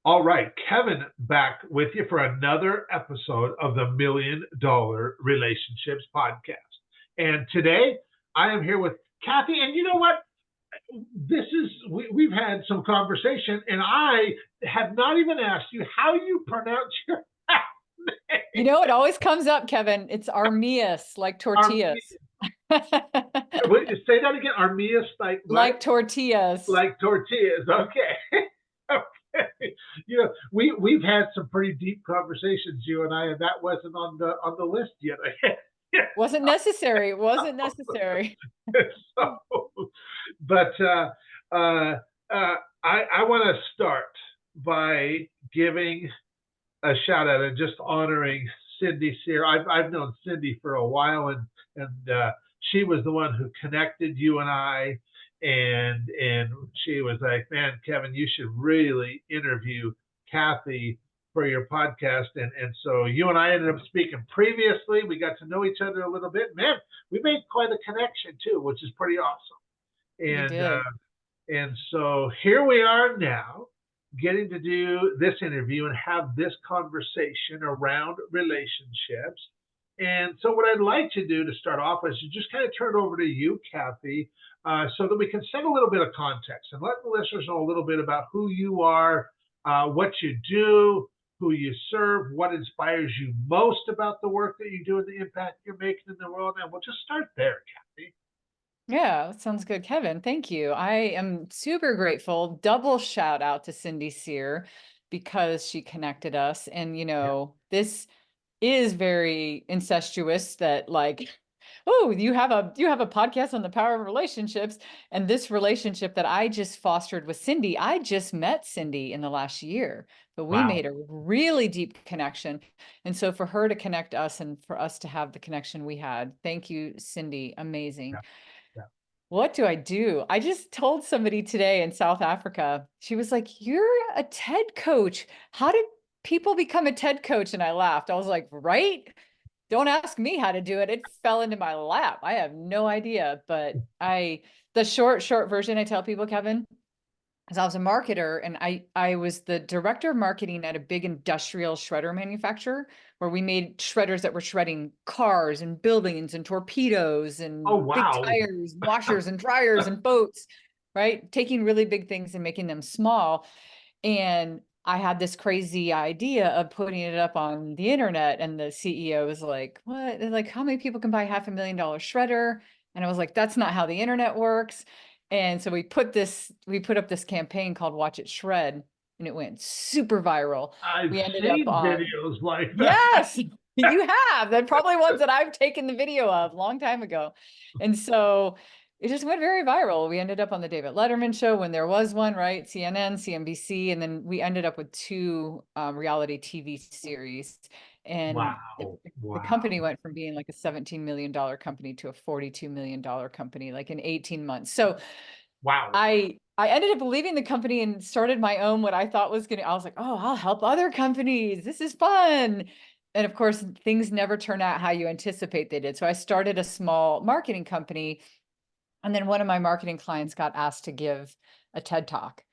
All right, Kevin back with you for another episode of the $1 Million Relationships Podcast. And today I am here with Cathey. And you know what? We've had some conversation, and I have not even asked you how you pronounce your You name. know, it always comes up, Kevin. It's Armillas, like tortillas. Say that again. Armillas, like what? Like tortillas. Like tortillas. Okay. Okay. We've had some pretty deep conversations, you and I, and that wasn't on the list yet. Wasn't necessary. It wasn't necessary. So, but uh, I want to start by giving a shout out and just honoring Cindy Sear. I've known Cindy for a while, and she was the one who connected you and I, and she was like, "Man, Kevin, you should really interview Cathey for your podcast." And so you and I ended up speaking previously. We got to know each other a little bit. Man, we made quite a connection too, which is pretty awesome. We And did. and so here we are now, getting to do this interview and have this conversation around relationships. And so, what I'd like to do to start off is to just kind of turn it over to you, Cathey, so that we can set a little bit of context and let the listeners know a little bit about who you are, what you do, who you serve, what inspires you most about the work that you do and the impact you're making in the world. And we'll just start there, Cathey. Yeah, that sounds good, Kevin. Thank you. I am super grateful. Double shout out to Cindy Sear because she connected us. And, Yeah. this is very incestuous that like, oh, you have a podcast on the power of relationships. And this relationship that I just fostered with Cindy, I just met Cindy in the last year, but we Wow. made a really deep connection. And so for her to connect us and for us to have the connection we had, thank you, Cindy. Amazing. Yeah. Yeah. What do I do? I just told somebody today in South Africa, she was like, "You're a TED coach. How did people become a TED coach?" And I laughed. I was like, right? Don't ask me how to do it. It fell into my lap. I have no idea. But the short version I tell people, Kevin, because I was a marketer and I was the director of marketing at a big industrial shredder manufacturer where we made shredders that were shredding cars and buildings and torpedoes Oh, and big wow. tires, washers and dryers and boats, right? Taking really big things and making them small. And I had this crazy idea of putting it up on the internet. And the CEO was like, "What? They're like, how many people can buy $500,000 shredder?" And I was like, "That's not how the internet works." And so we put up this campaign called Watch It Shred, and it went super viral. I've We ended up seen on, videos like that. yes, you have. They're probably ones that I've taken the video of a long time ago. And so it just went very viral. We ended up on the David Letterman show when there was one, right? CNN, CNBC, and then we ended up with two reality TV series. And Wow. the Wow. company went from being like a $17 million company to a $42 million company, like in 18 months. So Wow. I ended up leaving the company and started my own, what I thought was I was like, "Oh, I'll help other companies. This is fun." And of course, things never turn out how you anticipate they did. So I started a small marketing company. And then one of my marketing clients got asked to give a TED talk.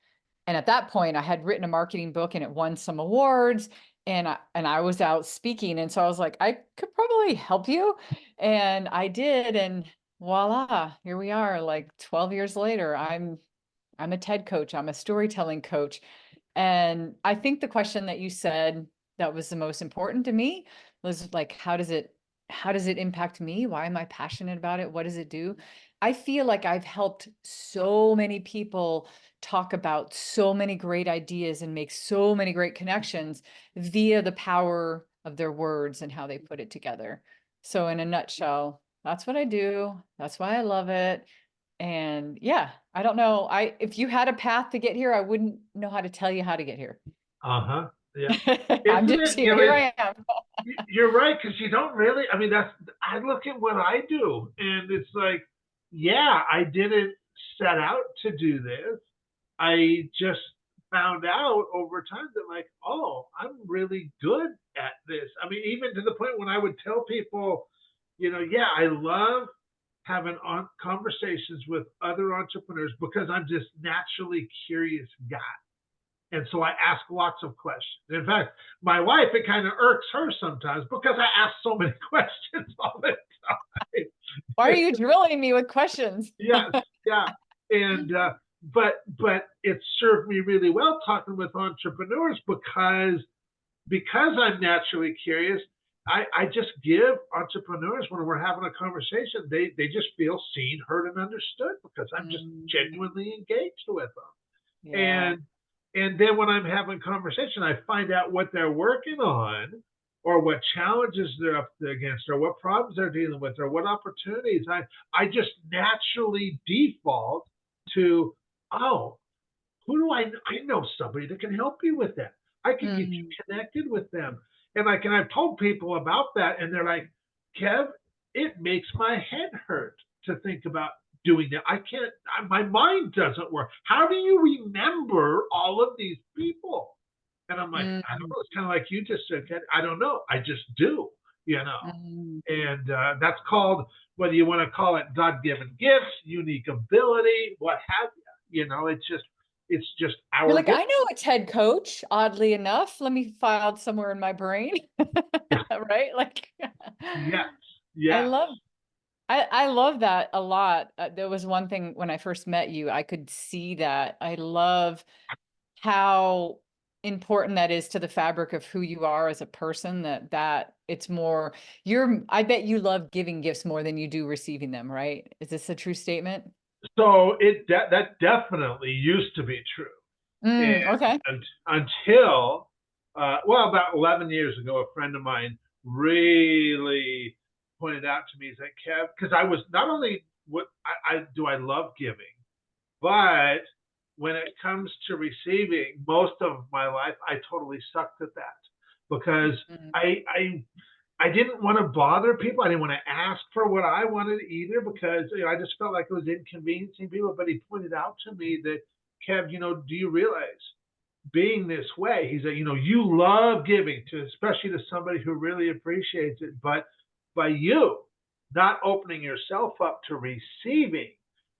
And at that point, I had written a marketing book and it won some awards. And I was out speaking. And so I was like, I could probably help you. And I did. And voila, here we are, like 12 years later. I'm a TED coach. I'm a storytelling coach. And I think the question that you said that was the most important to me was like, how does it impact me? Why am I passionate about it? What does it do? I feel like I've helped so many people talk about so many great ideas and make so many great connections via the power of their words and how they put it together. So in a nutshell, that's what I do. That's why I love it. And yeah, I don't know. If you had a path to get here, I wouldn't know how to tell you how to get here. Uh-huh. Yeah. I'm Isn't just it, here. Here I am. you're right, because you don't really, I mean, I look at what I do, and it's like, yeah, I didn't set out to do this. I just found out over time that, like, oh, I'm really good at this. I mean, even to the point when I would tell people, yeah, I love having conversations with other entrepreneurs because I'm just naturally curious guy. And so I ask lots of questions. In fact, my wife, it kind of irks her sometimes because I ask so many questions all the time. Why are you drilling me with questions? Yes, yeah. And but it served me really well talking with entrepreneurs because I'm naturally curious. I just give entrepreneurs, when we're having a conversation, they just feel seen, heard, and understood because I'm just genuinely engaged with them. Yeah. And then when I'm having conversation, I find out what they're working on, or what challenges they're up against, or what problems they're dealing with, or what opportunities. I just naturally default to, oh, who do I know somebody that can help you with that. I can get you connected with them. And I've told people about that, and they're like, Kev, it makes my head hurt to think about doing that. I can't, my mind doesn't work. How do you remember all of these people? And I'm like, I don't know. It's kind of like you just said, I don't know. I just do, you know. And that's called, whether you want to call it God-given gifts, unique ability, what have you. You know, it's just our You're like, gift. I know a TED coach, oddly enough. Let me file it somewhere in my brain. Right? Like, Yes. I Yeah. love I love that a lot. There was one thing when I first met you, I could see that. I love how important that is to the fabric of who you are as a person, that it's more, I bet you love giving gifts more than you do receiving them, right? Is this a true statement? So that definitely used to be true. Okay. And until well, about 11 years ago, a friend of mine really pointed out to me, he's like, Kev, because I was not only what I love giving, but when it comes to receiving, most of my life I totally sucked at that because I didn't want to bother people. I didn't want to ask for what I wanted either because I just felt like it was inconveniencing people. But he pointed out to me that, Kev, do you realize being this way, he said, you love giving to, especially to somebody who really appreciates it, but by you not opening yourself up to receiving,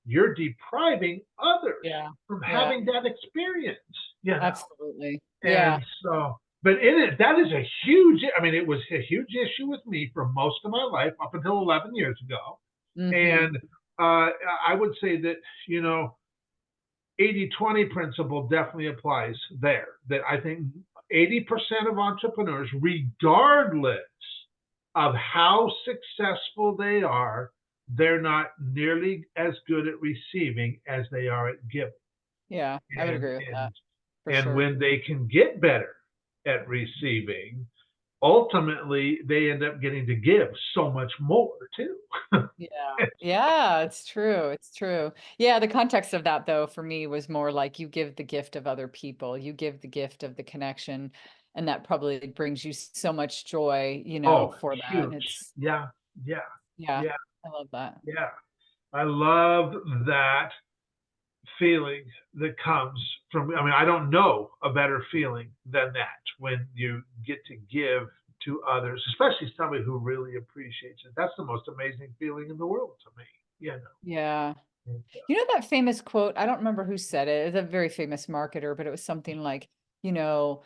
you're depriving others from Yeah, having that experience, absolutely. Yeah. And so, but that is a huge, it was a huge issue with me for most of my life up until 11 years ago. And I would say that, 80-20 principle definitely applies there. That I think 80% of entrepreneurs, regardless of how successful they are, they're not nearly as good at receiving as they are at giving. Yeah, I would agree with that. For And sure. when they can get better at receiving, ultimately they end up getting to give so much more too. Yeah, it's true. It's true. Yeah, the context of that though for me was more like you give the gift of other people, you give the gift of the connection, and that probably brings you so much joy, Oh, for that. And huge. it's Yeah. yeah, I love that. Yeah. I love that feeling that comes from, I don't know a better feeling than that when you get to give to others, especially somebody who really appreciates it. That's the most amazing feeling in the world to me. Yeah. You know that famous quote? I don't remember who said it. It's a very famous marketer, but it was something like, you know,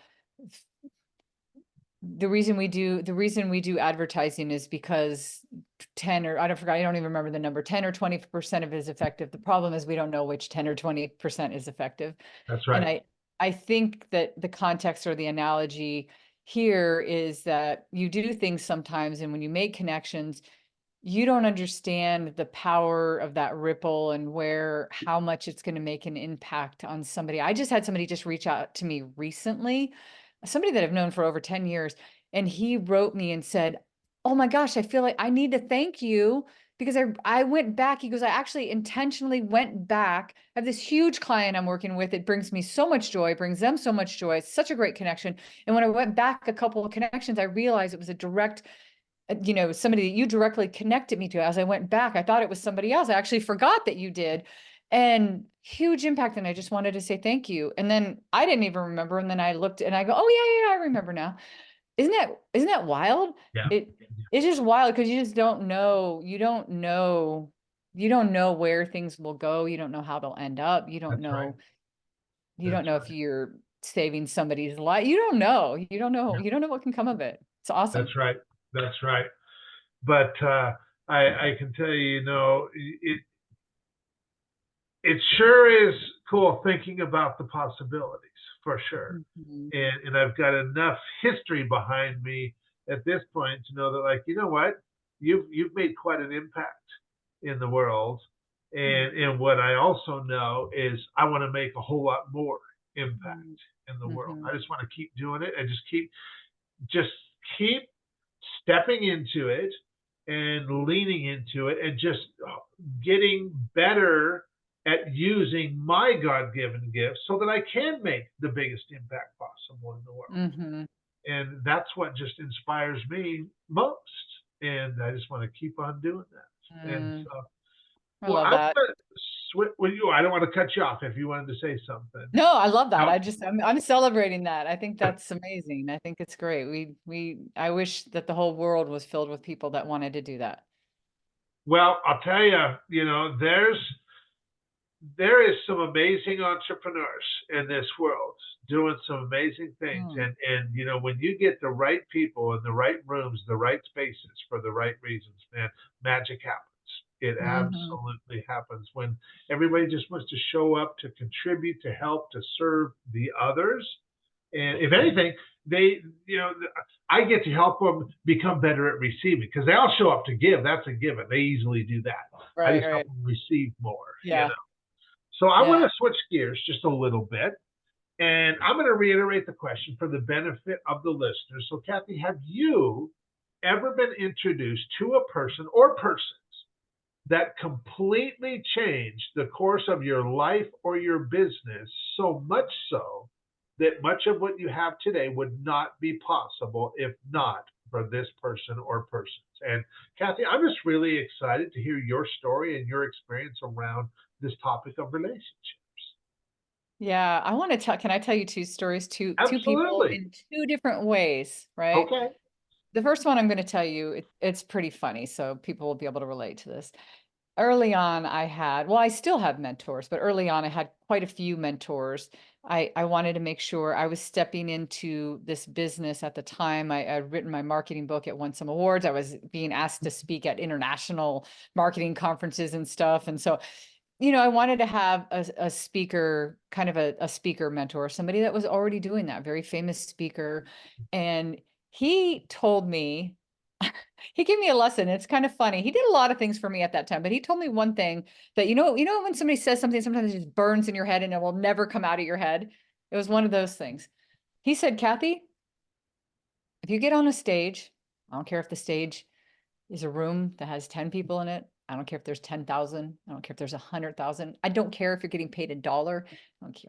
the reason we do advertising is because 10 or I don't even remember the number, 10 or 20% of it is effective. The problem is we don't know which 10 or 20% is effective. That's And right. I think that the context or the analogy here is that you do things sometimes, and when you make connections, you don't understand the power of that ripple and how much it's going to make an impact on somebody. I just had somebody just reach out to me recently, somebody that I've known for over 10 years, and he wrote me and said, "Oh my gosh, I feel like I need to thank you because I went back." He goes, "I actually intentionally went back. I have this huge client I'm working with. It brings me so much joy, it brings them so much joy. It's such a great connection. And when I went back a couple of connections, I realized it was a direct somebody that you directly connected me to. As I went back, I thought it was somebody else. I actually forgot that you did, and huge impact. And I just wanted to say thank you. And then I didn't even remember. And then I looked and I go, oh yeah, I remember now. Isn't that wild? Yeah. It's just wild because you just don't know. You don't know where things will go. You don't know how they'll end up. You don't That's right. know. You don't know if you're saving somebody's life. You don't know. You don't know. You don't know what can come of it. It's awesome. That's right. That's right. But I can tell you, it sure is cool thinking about the possibilities for sure. Mhm. And I've got enough history behind me at this point to know that, like, you know what, you've made quite an impact in the world. And what I also know is I want to make a whole lot more impact in the world. Mhm. I just want to keep doing it and just keep stepping into it and leaning into it and just getting better at using my God-given gifts so that I can make the biggest impact possible in the world. Mhm. And that's what just inspires me most. And I just want to keep on doing that. And Mm, so, I well, love I want that. to switch with you. I don't want to cut you off if you wanted to say something. No, I love that. No. I'm celebrating that. I think that's amazing. I think it's great. I wish that the whole world was filled with people that wanted to do that. Well, I'll tell you, there is some amazing entrepreneurs in this world doing some amazing things. Mm. And when you get the right people in the right rooms, the right spaces for the right reasons, man, magic happens. It Mhm. absolutely happens when everybody just wants to show up to contribute, to help, to serve the others. And if anything, I get to help them become better at receiving because they all show up to give. That's a given. They easily do that. I Right, just help right. them receive more. Yeah. So I want Yeah. to switch gears just a little bit, and I'm going to reiterate the question for the benefit of the listeners. So, Cathey, have you ever been introduced to a person or persons that completely changed the course of your life or your business, so much so that much of what you have today would not be possible if not for this person or persons? And Cathey, I'm just really excited to hear your story and your experience around this topic of relationships. Yeah. I want to tell, can I tell you two stories, two people Absolutely. in two different ways, right? Okay. The first one I'm going to tell you, it's pretty funny, so people will be able to relate to this. Early on, I still have mentors, but early on, I had quite a few mentors. I wanted to make sure I was stepping into this business at the time. I'd written my marketing book, it won some awards. I was being asked to speak at international marketing conferences and stuff. And so, I wanted to have a speaker, kind of a speaker mentor, somebody that was already doing that, very famous speaker. And he told me, he gave me a lesson. It's kind of funny. He did a lot of things for me at that time, but he told me one thing that, when somebody says something, sometimes it just burns in your head and it will never come out of your head. It was one of those things. He said, Cathey, if you get on a stage, I don't care if the stage is a room that has 10 people in it. I don't care if there's 10,000. I don't care if there's 100,000. I don't care if you're getting paid $1.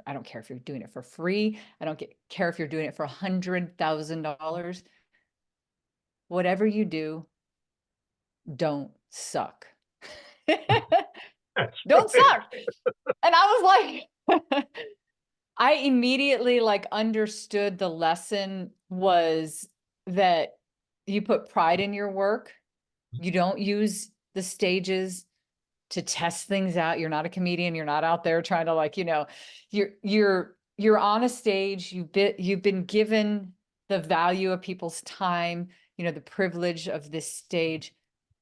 I don't care if you're doing it for free. I don't care if you're doing it for $100,000. Whatever you do, don't suck. That's Don't right. suck. And I was like, I immediately understood the lesson was that you put pride in your work. You don't use the stages to test things out. You're not a comedian. You're not out there trying to you're on a stage. You've been given the value of people's time, the privilege of this stage.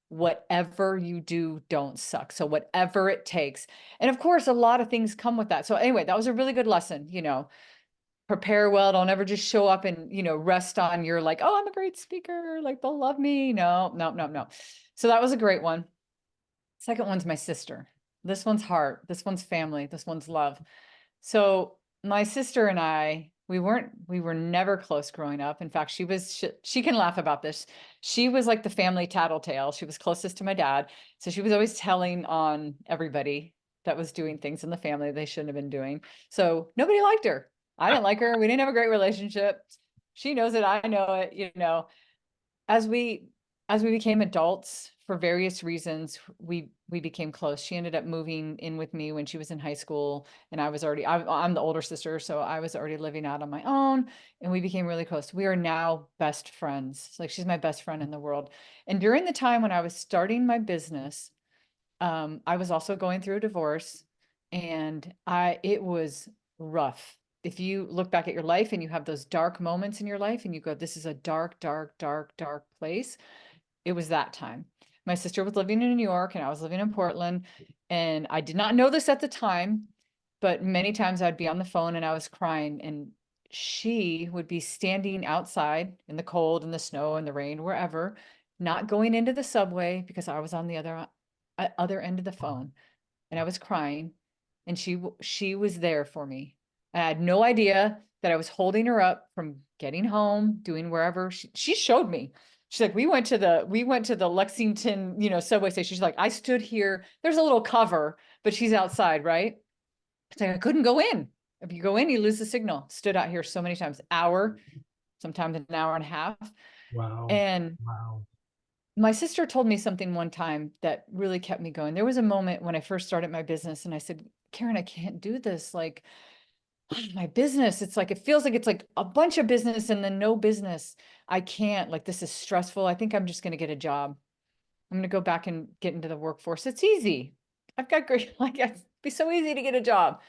Whatever you do, don't suck. So whatever it takes. And of course, a lot of things come with that. So anyway, that was a really good lesson, prepare well. Don't ever just show up and, rest on your oh, I'm a great speaker. They'll love me. No, no, no, no. So that was a great one. Second one's my sister. This one's heart. This one's family. This one's love. So my sister and we were never close growing up. In fact, she can laugh about this. She was like the family tattletale. She was closest to my dad. So she was always telling on everybody that was doing things in the family they shouldn't have been doing. So nobody liked her. I didn't like her. We didn't have a great relationship. She knows it. I know it. As we became adults for various reasons, we became close. She ended up moving in with me when she was in high school, and I'm the older sister, so I was already living out on my own, and we became really close. We are now best friends. She's my best friend in the world. And during the time when I was starting my business, I was also going through a divorce, and it was rough. if you look back at your life and you have those dark moments in your life and you go, this is a dark, dark, dark, dark place, it was that time. My sister was living in New York and I was living in Portland, and I did not know this at the time, but many times I'd be on the phone and I was crying, and she would be standing outside in the cold and the snow and the rain, wherever, not going into the subway because I was on the other end of the phone and I was crying, and she was there for me. I had no idea that I was holding her up from getting home, doing wherever. She showed me. She's like, we went to the Lexington, subway station. She's like, I stood here. There's a little cover, but she's outside, right? It's like I couldn't go in. If you go in, you lose the signal. Stood out here so many times, hour, sometimes an hour and a half. Wow. And Wow. my sister told me something one time that really kept me going. There was a moment when I first started my business and I said, Karen, I can't do this. Like, my business, it's like, it feels like it's like a bunch of business and then no business. I can't, like, this is stressful. I think I'm just going to get a job. I'm going to go back and get into the workforce. It's easy. I've got great, like, it'd be so easy to get a job.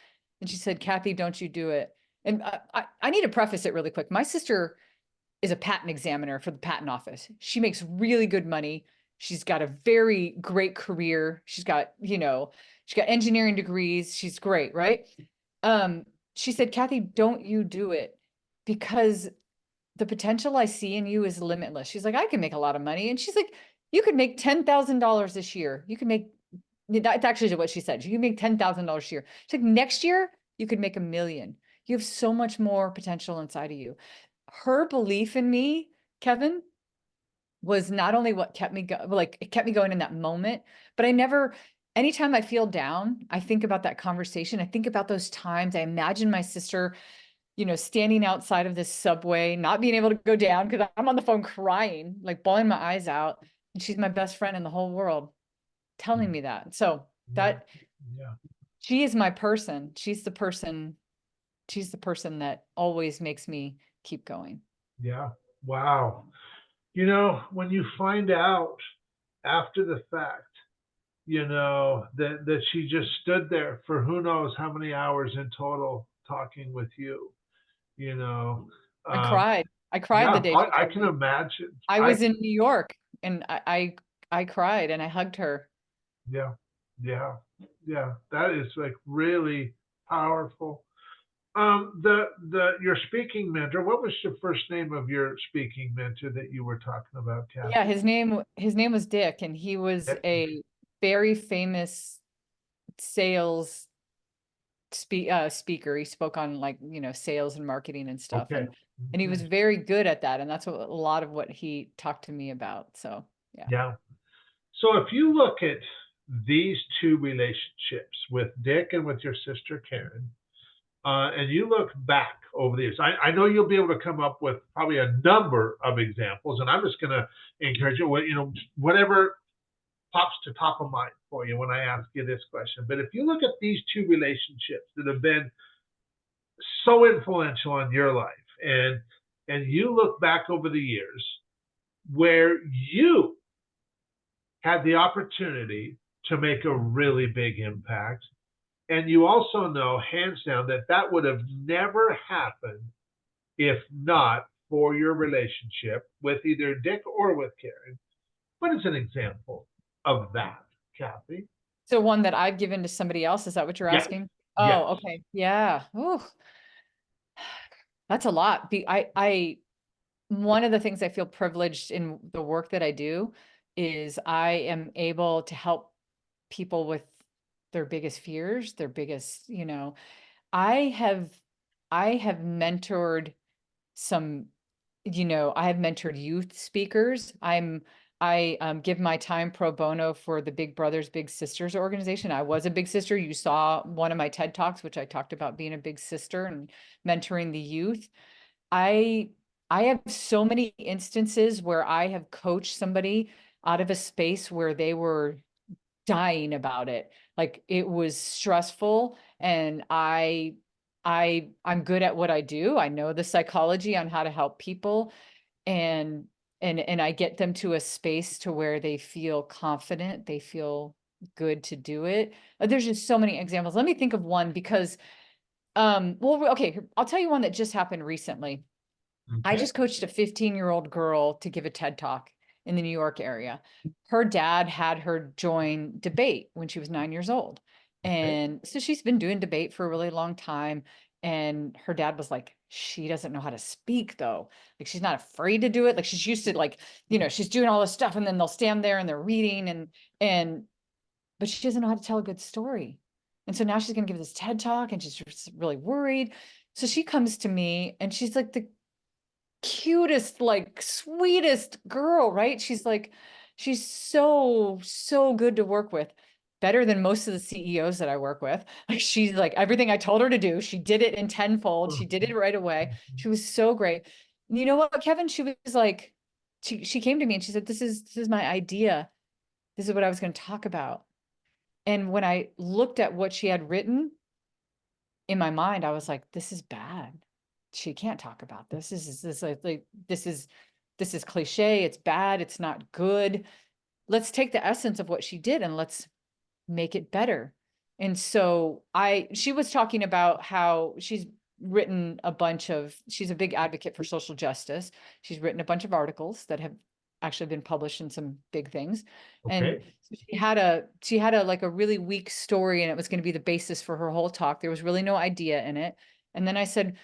And she said, Cathey, don't you do it. And I need to preface it really quick. My sister is a patent examiner for the patent office. She makes really good money. She's got a very great career. She's got engineering degrees. She's great, right? She said, Cathey, don't you do it, because the potential I see in you is limitless. She's like, I can make a lot of money. And she's like, you could make $10,000 this year. You can make, that's actually what she said. You can make $10,000 a year. She's like, next year, you could make $1 million. You have so much more potential inside of you. Her belief in me, Kevin, was not only what kept me it kept me going in that moment, but anytime I feel down, I think about that conversation. I think about those times. I imagine my sister, standing outside of this subway, not being able to go down because I'm on the phone crying, like bawling my eyes out. And she's my best friend in the whole world telling me that. So Yeah. she is my person. She's the person that always makes me keep going. Yeah. Wow. When you find out after the fact, that she just stood there for who knows how many hours in total talking with you, you know, I um, cried. I cried the yeah, day she I told can me. imagine. I was in New York and I cried and I hugged her. Yeah, yeah, yeah. That is like really powerful. Your speaking mentor, what was the first name of your speaking mentor that you were talking about, Yeah, Cathey? his name was Dick, and he was a very famous sales speaker. He spoke on, like, sales and marketing and stuff, Okay. and he Okay. was very good at that, and that's what a lot of what he talked to me about. So yeah. Yeah. So if you look at these two relationships with Dick and with your sister Karen, and you look back over the years, I know you'll be able to come up with probably a number of examples, and I'm just going to encourage you, whatever pops to top of mind for you when I ask you this question. But if you look at these two relationships that have been so influential on your life, and you look back over the years where you had the opportunity to make a really big impact, and you also know hands down that that would have never happened if not for your relationship with either Dick or with Karen. What is an example of that, Cathey? So one that I've given to somebody else, is that what you're Yes. asking? Yes. Oh, okay. Yeah. Ooh, that's a lot. One of the things I feel privileged in the work that I do is I am able to help people with their biggest fears, their biggest, I have I have mentored some, I have mentored youth speakers. I give my time pro bono for the Big Brothers Big Sisters organization. I was a big sister. You saw one of my TED Talks, which I talked about being a big sister and mentoring the youth. I I have so many instances where I have coached somebody out of a space where they were dying about it. Like, it was stressful, and I'm good at what I do. I know the psychology on how to help people, and I get them to a space to where they feel confident, they feel good to do it. There's just so many examples. Let me think of one, because Well, okay, I'll tell you one that just happened recently. I Okay. just coached a 15-year-old girl to give a TED talk in the New York area. Her dad had her join debate when she was 9 years old. Okay. And so she's been doing debate for a really long time. And her dad was like, she doesn't know how to speak though. Like she's not afraid to do it. Like she's used to like, she's doing all this stuff and then they'll stand there and they're reading and but she doesn't know how to tell a good story. And so now she's going to give this TED talk and she's really worried. So she comes to me and she's like the cutest, like sweetest girl, right? She's so good to work with. Better than most of the CEOs that I work with. Like she's like everything I told her to do, she did it in tenfold. She did it right away. She was so great. And you know what, Kevin? She was like, she came to me and she said, this is my idea. This is what I was going to talk about. And when I looked at what she had written in my mind, I was like, this is bad. She can't talk about this. This is cliche. It's bad. It's not good. Let's take the essence of what she did and let's make it better. And so she was talking about how she's a big advocate for social justice. She's written a bunch of articles that have actually been published in some big things. And Okay. so she had a like a really weak story and it was going to be the basis for her whole talk. There was really no idea in it. And then I said,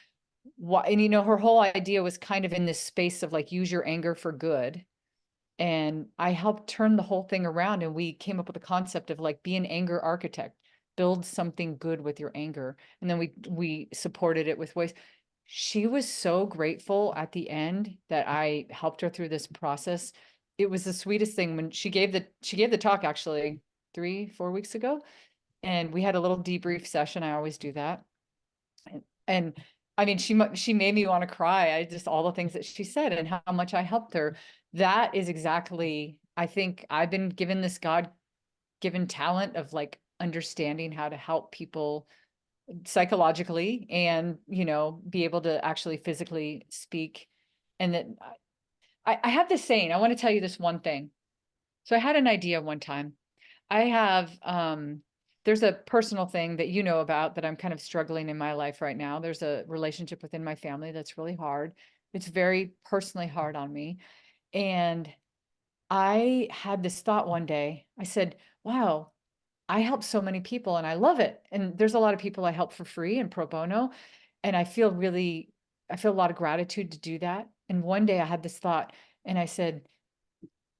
why? And her whole idea was kind of in this space of like, use your anger for good. And I helped turn the whole thing around and we came up with the concept of like be an anger architect, build something good with your anger. And then we supported it with ways. She was so grateful at the end that I helped her through this process. It was the sweetest thing when she gave the talk actually 3-4 weeks ago. And we had a little debrief session. I always do that. And I mean, she made me want to cry. I just all the things that she said and how much I helped her. That is exactly, I think I've been given this God-given talent of like understanding how to help people psychologically and, be able to actually physically speak. And that I have this saying, I want to tell you this one thing. So I had an idea one time. I have there's a personal thing that you know about that I'm kind of struggling in my life right now. There's a relationship within my family that's really hard. It's very personally hard on me. And I had this thought one day. I said, wow, I help so many people and I love it. And there's a lot of people I help for free and pro bono. And I feel a lot of gratitude to do that. And one day I had this thought and I said,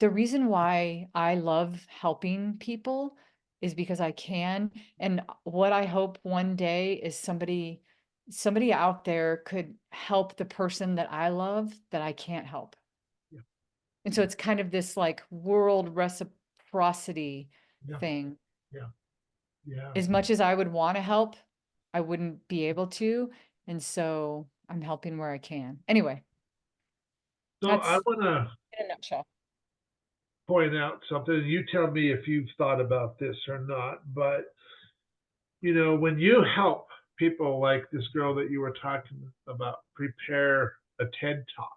the reason why I love helping people is because I can. And what I hope one day is somebody out there could help the person that I love that I can't help. Yeah. And so it's kind of this like world reciprocity Yeah. thing. Yeah. Yeah. As much as I would want to help, I wouldn't be able to. And so I'm helping where I can. Anyway, So I that's want to in a nutshell. point out something. You tell me if you've thought about this or not. But when you help people like this girl that you were talking about prepare a TED talk,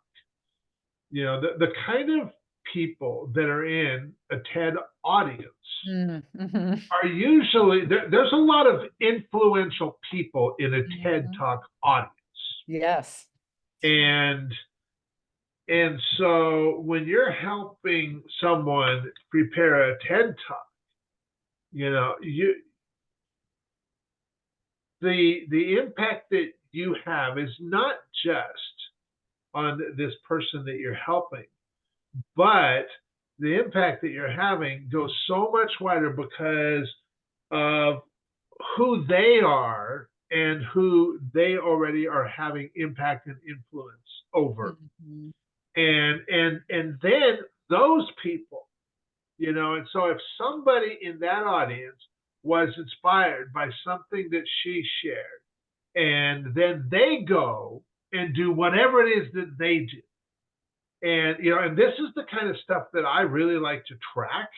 the kind of people that are in a TED audience Mm-hmm. are usually there's a lot of influential people in a TED Mhm. talk audience. Yes. And so when you're helping someone prepare a TED talk, you the impact that you have is not just on this person that you're helping, but the impact that you're having goes so much wider because of who they are and who they already are having impact and influence over. Mhm. And then those people, and so if somebody in that audience was inspired by something that she shared, and then they go and do whatever it is that they do. And this is the kind of stuff that I really like to track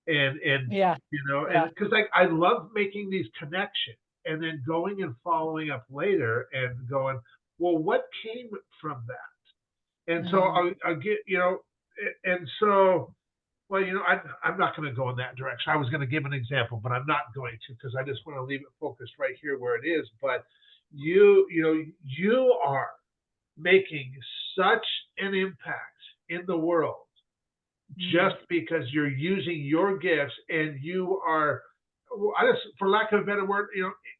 and Yeah. and Yeah. because I love making these connections and then going and following up later and going, well, what came from that? And so Mhm. I'll get, and so, well, I'm not going to go in that direction. I was going to give an example, but I'm not going to because I just want to leave it focused right here where it is. But you are making such an impact in the world just because you're using your gifts and you are, I just, for lack of a better word,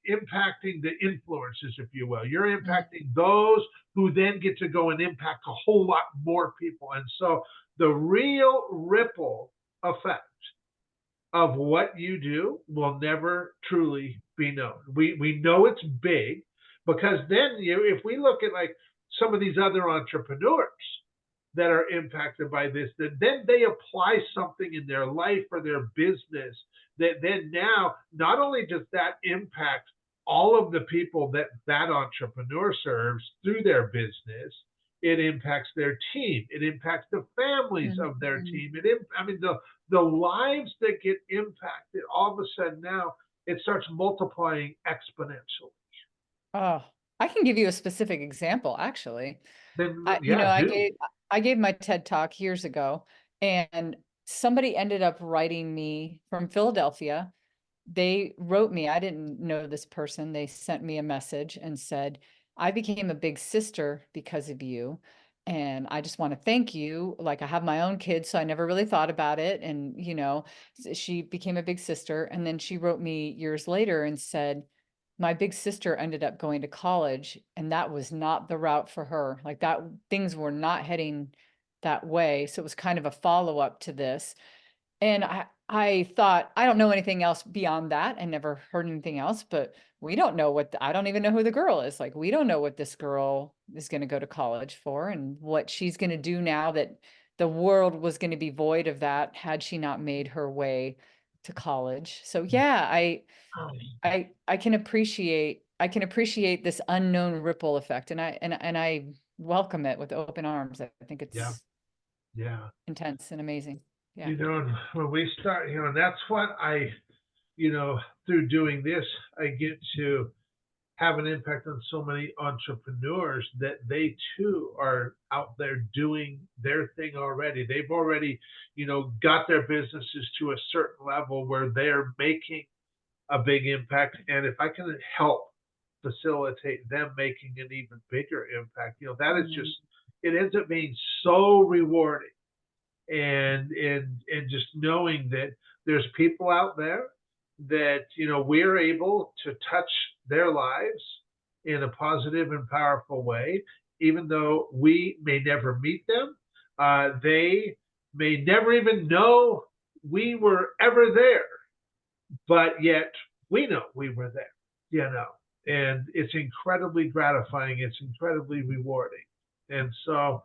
impacting the influencers, if you will. You're impacting those who then get to go and impact a whole lot more people. And so the real ripple effect of what you do will never truly be known. We know it's big because then if we look at like some of these other entrepreneurs that are impacted by this, that then they apply something in their life or their business that then now not only does that impact all of the people that that entrepreneur serves through their business, it impacts their team, it impacts the families of their team. I mean, the lives that get impacted, all of a sudden now it starts multiplying exponentially. Oh, I can give you a specific example, actually. Then You know, yeah, do. I gave my TED Talk years ago, and somebody ended up writing me from Philadelphia. They wrote me, I didn't know this person. They sent me a message and said, I became a big sister because of you. And I just want to thank you. Like, I have my own kids, so I never really thought about it. And, you know, she became a big sister. And then she wrote me years later and said, my big sister ended up going to college, and that was not the route for her. Like, that things were not heading that way. So it was kind of a follow-up to this. And I thought, I don't know anything else beyond that. I never heard anything else, but we don't know what, I don't even know who the girl is. Like, we don't know what this girl is going to go to college for and what she's going to do now that the world was going to be void of that had she not made her way to college. So yeah, I can appreciate this unknown ripple effect, and I welcome it with open arms. I think Yeah, it's yeah. intense and amazing. Yeah. And when we start, and that's what through doing this, I get to have an impact on so many entrepreneurs that they too are out there doing their thing already. They've already, got their businesses to a certain level where they're making a big impact. And if I can help facilitate them making an even bigger impact, that is just, it ends up being so rewarding. And just knowing that there's people out there that we're able to touch their lives in a positive and powerful way, even though we may never meet them. They may never even know we were ever there, but yet we know we were there, and it's incredibly gratifying. It's incredibly rewarding. And so,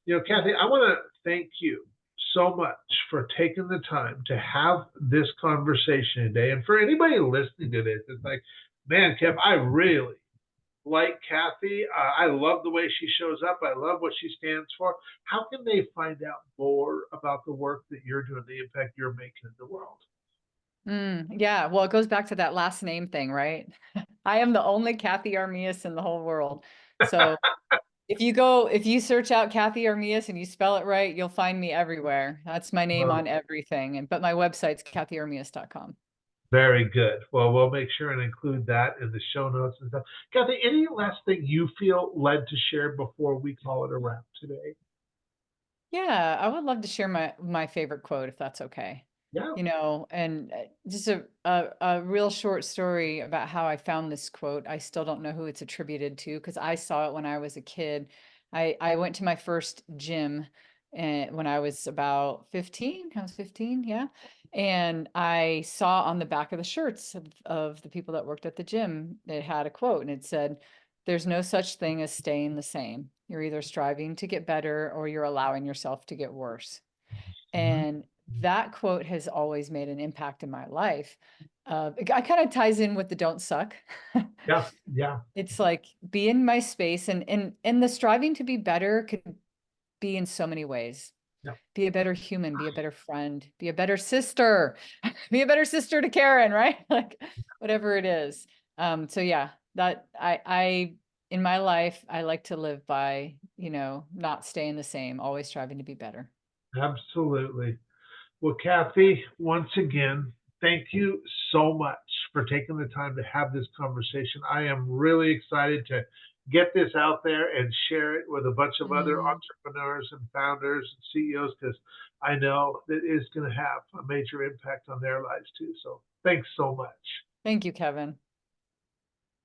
Cathey, I want to thank you so much for taking the time to have this conversation today. And for anybody listening to this, it's like, man, Kev, I really like Cathey. I love the way she shows up. I love what she stands for. How can they find out more about the work that you're doing, the impact you're making in the world? Yeah, well, it goes back to that last name thing, right? I am the only Cathey Armillas in the whole world. So if you search out Cathey Armillas and you spell it right, you'll find me everywhere. That's my name on everything. But my website's catheyarmillas.com. Very good. Well, we'll make sure and include that in the show notes and stuff. Cathey, any last thing you feel led to share before we call it a wrap today? Yeah, I would love to share my favorite quote if that's okay. Yeah. And just a real short story about how I found this quote. I still don't know who it's attributed to because I saw it when I was a kid. I went to my first gym when I was about 15. I was 15, yeah. And I saw on the back of the shirts of the people that worked at the gym, it had a quote and it said, there's no such thing as staying the same. You're either striving to get better or you're allowing yourself to get worse. And that quote has always made an impact in my life. It kind of ties in with the don't suck. Yeah. Yeah. It's like be in my space and the striving to be better could be in so many ways. Yeah. Be a better human, be a better friend, be a better sister, be a better sister to Karen, right? Like whatever it is. So yeah, that I in my life, I like to live by, not staying the same, always striving to be better. Absolutely. Well, Cathey, once again, thank you so much for taking the time to have this conversation. I am really excited to get this out there and share it with a bunch of other Mm, entrepreneurs and founders and CEOs because I know that it's going to have a major impact on their lives too. So thanks so much. thank you, Kevin.